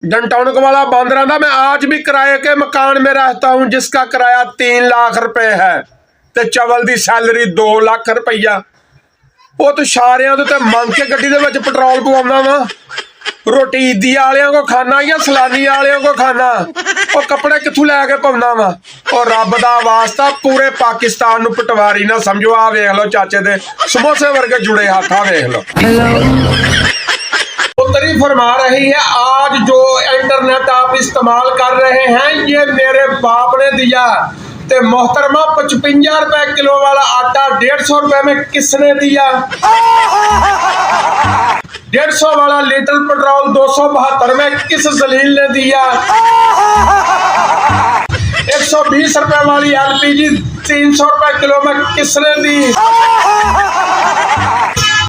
डंटौनक वाला बांद्रा था, मैं आज भी किराए के मकान में रहता हूं जिसका किराया 3 लाख रुपए है ते चवल दी सैलरी 2 लाख रुपया। वो तो सारियां तो मंग के गड्डी दे विच पेट्रोल पवाउंदा वा। रोटी ईदी वालियां को खाना या सलानी वालियां को खाना, और कपड़े कित्थों लैके पाउंदा वा। और रब दा वास्ता पूरे पाकिस्तान नूं पटवारी ना समझो। आ वेख लो चाचे दे समोसे वर्गे जुड़े हाथ, आ वेख लो। पुत्री फरमा रही है, आज जो इंटरनेट आप इस्तेमाल कर रहे हैं ये मेरे बाप ने दिया। ते मोहतरमा 55 रुपए किलो वाला आटा 150 रुपए में किसने दिया? 150 वाला लीटर पेट्रोल 272 में किस जलील ने दिया? 120 रुपए वाली एलपीजी 300 रुपए किलो में किसने दी?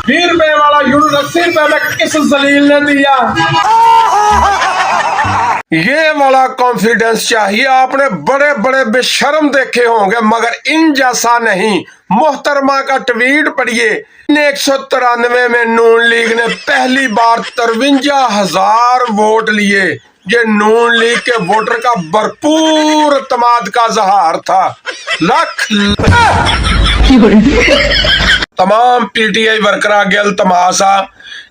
20 रुपए वाला यूनिट 80 रुपए में किस जलील ने दिया? ये वाला कॉन्फिडेंस चाहिए। आपने बड़े बड़े बेशर्म देखे होंगे मगर इन जैसा नहीं। मोहतरमा का ट्वीट पढ़िए, 193 में नून लीग ने पहली बार 53,000 वोट लिए। ये नून लीग के वोटर का भरपूर एतमाद का इजहार था। लख तमाम पीटीआई वर्करां गिल तमाशा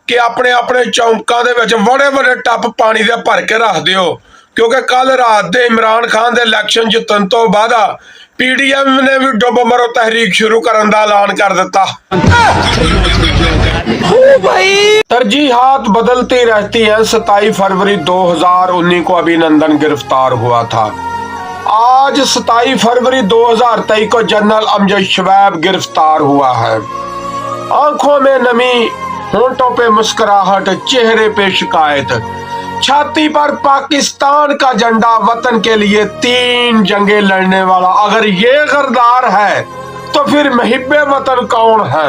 कि अपने अपने चौंकों के विच बड़े बड़े टप पानी दे भर के रख दिओ, क्योंकि कल रात दे इमरान खान दे इलैक्शन जितन तो बाद पीडीएम ने भी डुब मरो तहरीक शुरू करने का ऐलान कर दिता। तरजीहात बदलती रहती हैं। 27 फरवरी 2019 को अभिनंदन गिरफ्तार हुआ था। आज 27 फरवरी 2023 को जनरल अमजद शवैब गिरफ्तार हुआ है। आंखों में नमी, होंठों पे मुस्कुराहट, चेहरे पे शिकायत, छाती पर पाकिस्तान का झंडा, वतन के लिए 3 जंगें लड़ने वाला। अगर ये गरदार है तो फिर मुहिब्बे वतन कौन है?